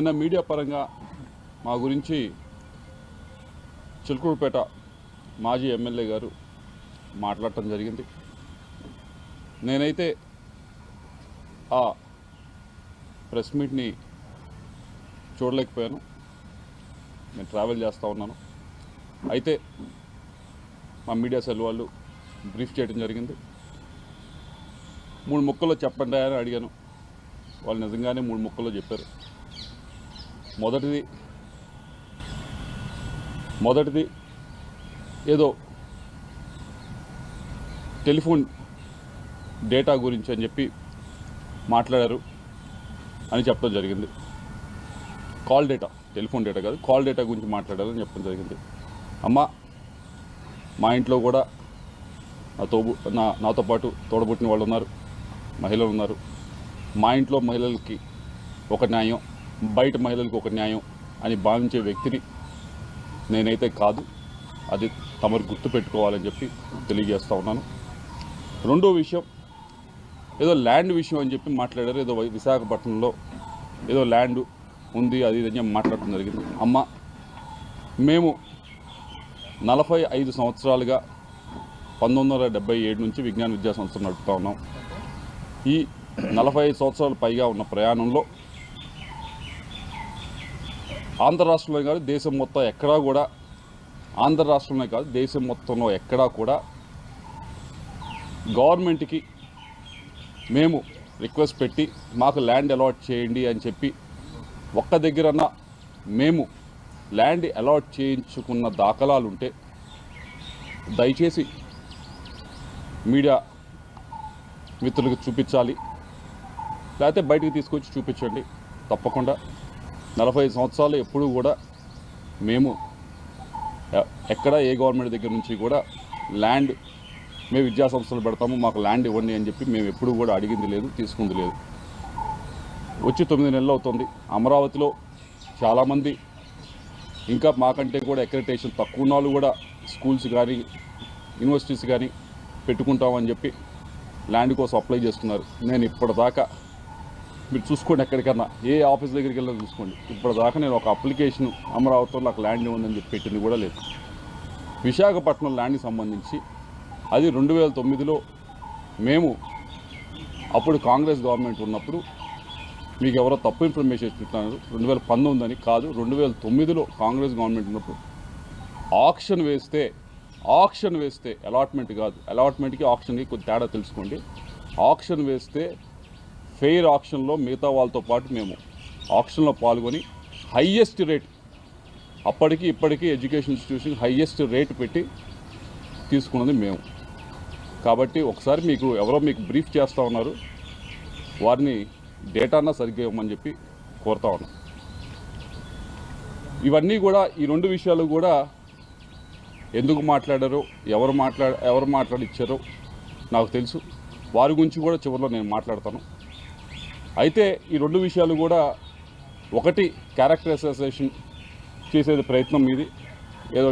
నిన్న మీడియా పరంగా మా గురించి చిలుకూరుపేట మాజీ ఎమ్మెల్యే గారు మాట్లాడటం జరిగింది. నేనైతే ఆ ప్రెస్ మీట్ని చూడలేకపోయాను. నేను ట్రావెల్ చేస్తూ ఉన్నాను. అయితే మా మీడియా సెల్ వాళ్ళు బ్రీఫ్ చేయడం జరిగింది. 3 ముక్కల్లో చెప్పండి అని అడిగాను. వాళ్ళు నిజంగానే 3 ముక్కల్లో చెప్పారు. మొదటిది ఏదో టెలిఫోన్ డేటా గురించి అని చెప్పి మాట్లాడారు అని చెప్పడం జరిగింది. కాల్ డేటా, టెలిఫోన్ డేటా కాదు, కాల్ డేటా గురించి మాట్లాడారని చెప్పడం జరిగింది. అమ్మ, మా ఇంట్లో కూడా నాతో పాటు తోడబుట్టిన వాళ్ళు ఉన్నారు, మహిళలు ఉన్నారు. మా ఇంట్లో మహిళలకి ఒక న్యాయం, బయట మహిళలకు ఒక న్యాయం అని భావించే వ్యక్తిని నేనైతే కాదు. అది తమరు గుర్తు పెట్టుకోవాలని చెప్పి తెలియజేస్తూ ఉన్నాను. రెండో విషయం, ఏదో ల్యాండ్ విషయం అని చెప్పి మాట్లాడారు. ఏదో విశాఖపట్నంలో ఏదో ల్యాండ్ ఉంది, అది ఇది అని మాట్లాడటం జరిగింది. అమ్మ, మేము 45 సంవత్సరాలుగా 1977 నుంచి విజ్ఞాన విద్యా సంస్థ నడుపుతూ ఉన్నాం. ఈ 45 సంవత్సరాల పైగా ఉన్న ప్రయాణంలో ఆంధ్ర రాష్ట్రంలో కాదు, దేశం మొత్తం ఎక్కడా కూడా, ఆంధ్ర రాష్ట్రంలో కాదు దేశం మొత్తంలో ఎక్కడా కూడా గవర్నమెంట్కి మేము రిక్వెస్ట్ పెట్టి మాకు ల్యాండ్ అలాట్ చేయండి అని చెప్పి ఒక్క దగ్గరన్నా మేము ల్యాండ్ అలాట్ చేయించుకున్న దాఖలాలు ఉంటే దయచేసి మీడియా మిత్రులకు చూపించాలి, లేకపోతే బయటికి తీసుకొచ్చి చూపించండి. తప్పకుండా 45 సంవత్సరాలు ఎప్పుడూ కూడా మేము ఎక్కడ ఏ గవర్నమెంట్ దగ్గర నుంచి కూడా ల్యాండ్ మేము విద్యా సంస్థలు పెడతాము, మాకు ల్యాండ్ ఇవ్వండి అని చెప్పి మేము ఎప్పుడూ కూడా అడిగింది లేదు, తీసుకుంది లేదు. వచ్చి 9 నెలలు అవుతుంది. అమరావతిలో చాలామంది ఇంకా మాకంటే కూడా అక్రెడిటేషన్ తక్కువ ఉన్న వాళ్ళు కూడా స్కూల్స్ కానీ యూనివర్సిటీస్ కానీ పెట్టుకుంటామని చెప్పి ల్యాండ్ కోసం అప్లై చేస్తున్నారు. నేను ఇప్పటిదాకా, మీరు చూసుకోండి, ఎక్కడికన్నా ఏ ఆఫీస్ దగ్గరికి వెళ్ళినా చూసుకోండి, ఇప్పటిదాకా నేను ఒక అప్లికేషన్ అమరావతిలో నాకు ల్యాండ్ ఉందని చెప్పి పెట్టింది కూడా లేదు. విశాఖపట్నం ల్యాండ్కి సంబంధించి అది 2009లో మేము అప్పుడు కాంగ్రెస్ గవర్నమెంట్ ఉన్నప్పుడు, మీకు ఎవరో తప్పు ఇన్ఫర్మేషన్ ఇస్తున్నారు, 2019 అని కాదు, 2009లో కాంగ్రెస్ గవర్నమెంట్ ఉన్నప్పుడు ఆక్షన్ వేస్తే అలాట్మెంట్ కాదు, అలాట్మెంట్కి ఆక్షన్కి కొంచెం తేడా తెలుసుకోండి. ఆక్షన్ వేస్తే ఫెయిర్ ఆక్షన్లో మిగతా వాళ్ళతో పాటు మేము ఆక్షన్లో పాల్గొని హయ్యెస్ట్ రేట్, అప్పటికి ఇప్పటికీ ఎడ్యుకేషన్ ఇన్స్టిట్యూషన్ హయ్యెస్ట్ రేట్ పెట్టి తీసుకున్నది మేము. కాబట్టి ఒకసారి ఎవరో మీకు బ్రీఫ్ చేస్తూ ఉన్నారు, వారిని డేటానా సరిగ్గా ఇవ్వమని చెప్పి కోరుతా ఉన్నాం. ఇవన్నీ కూడా, ఈ 2 విషయాలు కూడా ఎందుకు మాట్లాడారో, ఎవరు మాట్లాడిచ్చారో నాకు తెలుసు. వారి గురించి కూడా చివరిలో నేను మాట్లాడతాను. అయితే ఈ 2 విషయాలు కూడా, ఒకటి క్యారెక్టర్ అసోసియేషన్ చేసేది ప్రయత్నం మీది, ఏదో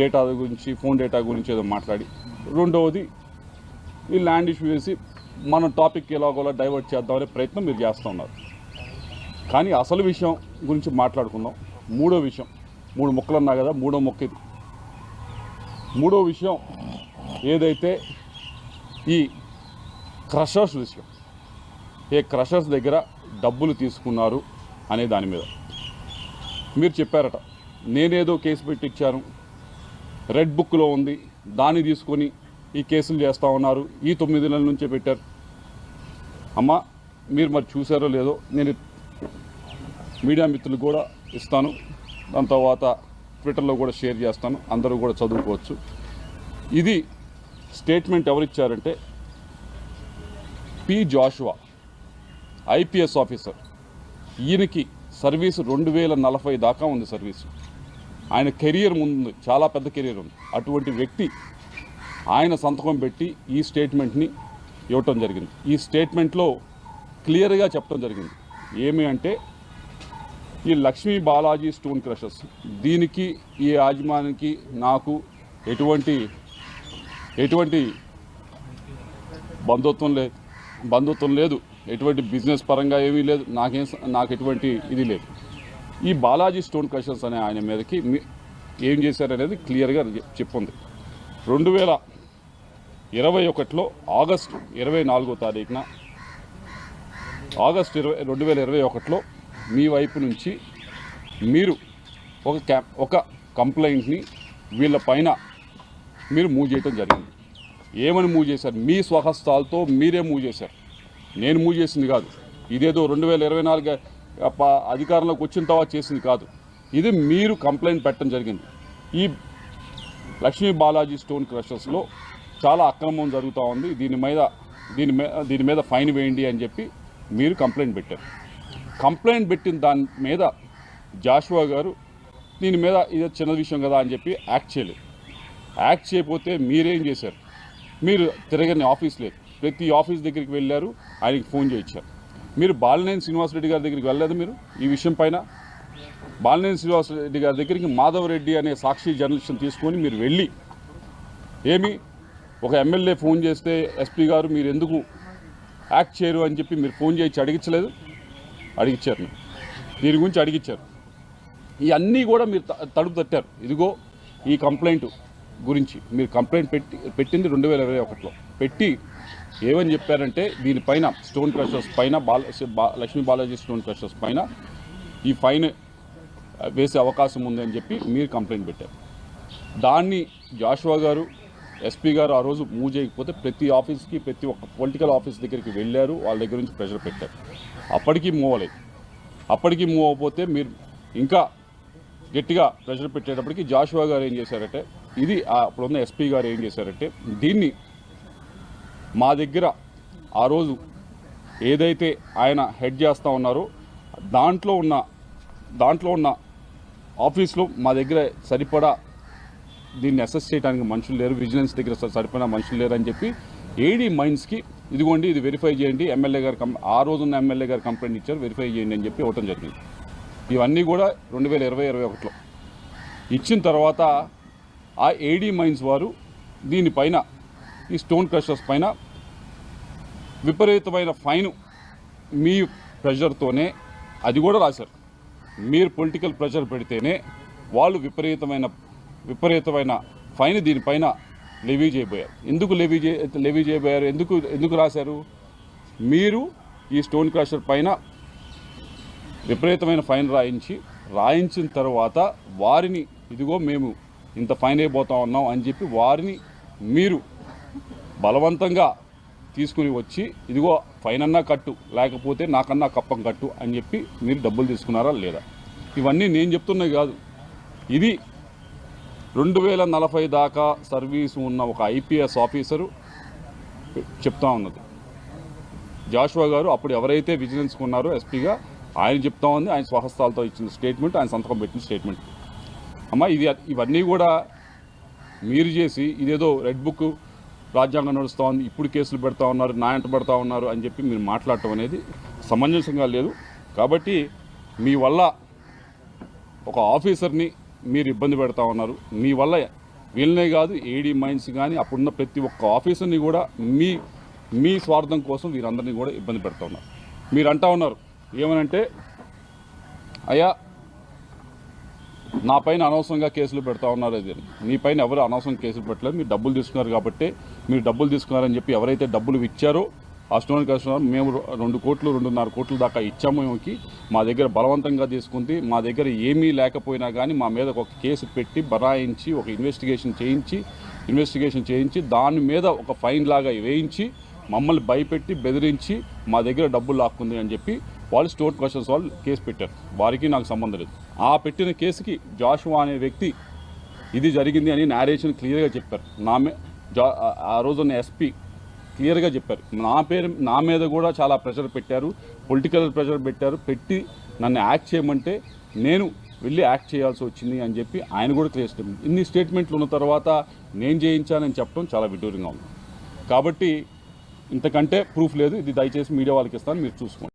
డేటా గురించి, ఫోన్ డేటా గురించి ఏదో మాట్లాడి, రెండవది ఈ ల్యాండ్ ఇష్యూ వేసి మన టాపిక్ ఎలాగోలా డైవర్ట్ చేద్దామనే ప్రయత్నం మీరు చేస్తూ ఉన్నారు. కానీ అసలు విషయం గురించి మాట్లాడుకుందాం. మూడో విషయం, 3 ముక్కలు అన్నా కదా, మూడో ముక్క ఇది. మూడో విషయం ఏదైతే ఈ క్రషర్స్ విషయం, ఏ క్రషర్స్ దగ్గర డబ్బులు తీసుకున్నారు అనే దాని మీద మీరు చెప్పారట, నేనేదో కేసు పెట్టించాను, రెడ్ బుక్లో ఉంది, దాన్ని తీసుకొని ఈ కేసులు చేస్తూ ఉన్నారు, ఈ 9 నెలల నుంచే పెట్టారు. అమ్మ, మీరు మరి చూసారో లేదో, నేను మీడియా మిత్రులు కూడా ఇస్తాను, దాని తర్వాత ట్విట్టర్లో కూడా షేర్ చేస్తాను, అందరూ కూడా చదువుకోవచ్చు. ఇది స్టేట్మెంట్ ఎవరిచ్చారంటే పి జాషువా, ఐపీఎస్ ఆఫీసర్. ఈయనకి సర్వీసు 2040 దాకా ఉంది సర్వీసు. ఆయన కెరియర్ ముందు చాలా పెద్ద కెరియర్ ఉంది. అటువంటి వ్యక్తి ఆయన సంతకం పెట్టి ఈ స్టేట్మెంట్ని ఇవ్వటం జరిగింది. ఈ స్టేట్మెంట్లో క్లియర్గా చెప్పడం జరిగింది. ఏమి అంటే, ఈ లక్ష్మీ బాలాజీ స్టోన్ క్రషర్స్, దీనికి ఈ యాజమానికి నాకు ఎటువంటి బంధుత్వం లేదు. ఎటువంటి బిజినెస్ పరంగా ఏమీ లేదు, నాకు ఎటువంటి ఇది లేదు. ఈ బాలాజీ స్టోన్ క్రషర్స్ అనే ఆయన మీదకి ఏం చేశారనేది క్లియర్గా చెప్పుంది. 2021లో ఆగస్టు 24వ తారీఖున 2021లో మీ వైపు నుంచి మీరు ఒక కంప్లైంట్ని వీళ్ళ పైన మీరు మూవ్ చేయడం జరిగింది. ఏమని మూవ్ చేశారు? మీ స్వహస్తాలతో మీరే మూవ్ చేశారు, నేను మూవ్ చేసింది కాదు. ఇదేదో 2024 అధికారంలోకి వచ్చిన తర్వాత చేసింది కాదు. ఇది మీరు కంప్లైంట్ పెట్టడం జరిగింది. ఈ లక్ష్మీ బాలాజీ స్టోన్ క్రషర్స్లో చాలా అక్రమం జరుగుతూ ఉంది, దీని మీద ఫైన్ వేయండి అని చెప్పి మీరు కంప్లైంట్ పెట్టారు. కంప్లైంట్ పెట్టిన దాని మీద జాషువా గారు దీని మీద ఇది చిన్న విషయం కదా అని చెప్పి యాక్ట్ చేయలేదు. యాక్ట్ చేయకపోతే మీరేం చేశారు? మీరు తిరగని ఆఫీస్ లేదు, ప్రతి ఆఫీస్ దగ్గరికి వెళ్ళారు, ఆయనకి ఫోన్ చేయించారు. మీరు బాలినేని శ్రీనివాసరెడ్డి గారి దగ్గరికి వెళ్ళలేదు. మీరు ఈ విషయం పైన బాలినేని శ్రీనివాసరెడ్డి గారి దగ్గరికి మాధవరెడ్డి అనే సాక్షి జర్నలిస్ట్ని తీసుకొని మీరు వెళ్ళి ఒక ఎమ్మెల్యే ఫోన్ చేస్తే ఎస్పీ గారు మీరు ఎందుకు యాక్ట్ చేయరు అని చెప్పి మీరు ఫోన్ చేయించి అడిగించలేదు? అడిగించారు. మీరు దీని గురించి అడిగించారు. ఇవన్నీ కూడా మీరు తలుపు తట్టారు. ఇదిగో ఈ కంప్లైంట్ గురించి మీరు కంప్లైంట్ పెట్టింది 2021లో పెట్టి ఏమని చెప్పారంటే దీనిపైన స్టోన్ క్రషర్స్ పైన లక్ష్మీ బాలాజీ స్టోన్ క్రషర్స్ పైన ఈ ఫైన్ వేసే అవకాశం ఉందని చెప్పి మీరు కంప్లైంట్ పెట్టారు. దాన్ని జాషువా గారు ఎస్పీ గారు ఆ రోజు మూవ్ చేయకపోతే ప్రతి ఆఫీస్కి ప్రతి ఒక్క పొలిటికల్ ఆఫీస్ దగ్గరికి వెళ్ళారు, వాళ్ళ దగ్గర నుంచి ప్రెషర్ పెట్టారు. అప్పటికీ మూవ్ అవ్వలేదు. అప్పటికీ మూవ్ అవ్వకపోతే మీరు ఇంకా గట్టిగా ప్రెషర్ పెట్టేటప్పటికి జాషువా గారు ఏం చేశారంటే అప్పుడున్న ఎస్పీ గారు ఏం చేశారంటే దీన్ని మా దగ్గర ఆ రోజు ఏదైతే ఆయన హెడ్ చేస్తూ ఉన్నారో దాంట్లో ఉన్న ఆఫీస్లో మా దగ్గర సరిపడా దీన్ని అసెస్ చేయడానికి మనుషులు లేరు, విజిలెన్స్ దగ్గర సరిపడా మనుషులు లేరు అని చెప్పి ఏడీ మైన్స్కి ఇదిగోండి ఇది వెరిఫై చేయండి, ఎమ్మెల్యే గారు ఆ రోజున్న ఎమ్మెల్యే గారు కంప్లైంట్ ఇచ్చారు, వెరిఫై చేయండి అని చెప్పి ఇవ్వటం జరిగింది. ఇవన్నీ కూడా 2020-21లో ఇచ్చిన తర్వాత ఆ ఏడీ మైన్స్ వారు దీనిపైన ఈ స్టోన్ క్రషర్స్ పైన విపరీతమైన ఫైన్ మీ ప్రెషర్తోనే అది కూడా రాశారు. మీరు పొలిటికల్ ప్రెషర్ పెడితేనే వాళ్ళు విపరీతమైన ఫైన్ దీనిపైన లెవీ చేయబోయారు. ఎందుకు లెవీ చేయబోయారు? ఎందుకు రాశారు? మీరు ఈ స్టోన్ క్రషర్ పైన విపరీతమైన ఫైన్ రాయించిన తర్వాత వారిని ఇదిగో మేము ఇంత ఫైన్ అయిపోతా ఉన్నాం అని చెప్పి వారిని మీరు బలవంతంగా తీసుకుని వచ్చి ఇదిగో ఫైన్ అన్నా కట్టు, లేకపోతే నాకన్నా కప్పం కట్టు అని చెప్పి మీరు డబ్బులు తీసుకున్నారా లేదా? ఇవన్నీ నేను చెప్తున్నవి కాదు. ఇది 2040 దాకా సర్వీసు ఉన్న ఒక ఐపీఎస్ ఆఫీసరు చెప్తా ఉన్నది. జాషువా గారు అప్పుడు ఎవరైతే విజిలెన్స్కి ఉన్నారో ఎస్పీగా ఆయన చెప్తా ఉంది, ఆయన స్వహస్తాలతో ఇచ్చిన స్టేట్మెంట్, ఆయన సంతకం పెట్టిన స్టేట్మెంట్. అమ్మ ఇవన్నీ కూడా మీరు చేసి ఇదేదో రెడ్ బుక్ రాజ్యాంగం నడుస్తూ ఉంది, ఇప్పుడు కేసులు పెడతా ఉన్నారు, నా ఎంట పెడతా ఉన్నారు అని చెప్పి మీరు మాట్లాడటం అనేది సమంజసంగా లేదు. కాబట్టి మీ వల్ల ఒక ఆఫీసర్ని మీరు ఇబ్బంది పెడతా ఉన్నారు. మీ వల్ల వీళ్ళనే కాదు ఏడీ మైన్స్ కానీ అప్పుడున్న ప్రతి ఒక్క ఆఫీసర్ని కూడా మీ స్వార్థం కోసం వీరందరినీ కూడా ఇబ్బంది పెడతా ఉన్నారు. మీరు అంటా ఉన్నారు ఏమనంటే అయ్యా నా పైన అనవసరంగా కేసులు పెడతా ఉన్నారు. అది మీ పైన ఎవరు అనవసరం కేసులు పెట్టలేదు, మీరు డబ్బులు తీసుకున్నారు కాబట్టి మీరు డబ్బులు తీసుకున్నారని చెప్పి ఎవరైతే డబ్బులు ఇచ్చారో ఆ స్టోన్ క్రషర్ మేము 2 కోట్లు 2.5 కోట్ల దాకా ఇచ్చాము. మా దగ్గర బలవంతంగా తీసుకుంది, మా దగ్గర ఏమీ లేకపోయినా కానీ మా మీద ఒక కేసు పెట్టి బరాయించి ఒక ఇన్వెస్టిగేషన్ చేయించి దాని మీద ఒక ఫైన్ లాగా వేయించి మమ్మల్ని భయపెట్టి బెదిరించి మా దగ్గర డబ్బులు లాక్కుంది అని చెప్పి వాళ్ళు స్టోన్ క్రషర్స్ వాళ్ళు కేసు పెట్టారు. వారికి నాకు సంబంధం లేదు. ఆ పెట్టిన కేసుకి జాషువా అనే వ్యక్తి ఇది జరిగింది అని నారేషన్ క్లియర్గా చెప్పారు. ఆ రోజున్న ఎస్పీ క్లియర్గా చెప్పారు. నా మీద కూడా చాలా ప్రెషర్ పెట్టారు, పొలిటికల్ ప్రెషర్ పెట్టి నన్ను యాక్ట్ చేయమంటే నేను వెళ్ళి యాక్ట్ చేయాల్సి వచ్చింది అని చెప్పి ఆయన కూడా క్లియర్ స్టేట్మెంట్. ఇన్ని స్టేట్మెంట్లు ఉన్న తర్వాత నేను చేయించానని చెప్పడం చాలా విడ్డూరంగా ఉంది. కాబట్టి ఇంతకంటే ప్రూఫ్ లేదు. ఇది దయచేసి మీడియా వాళ్ళకి ఇస్తాను, మీరు చూసుకోండి.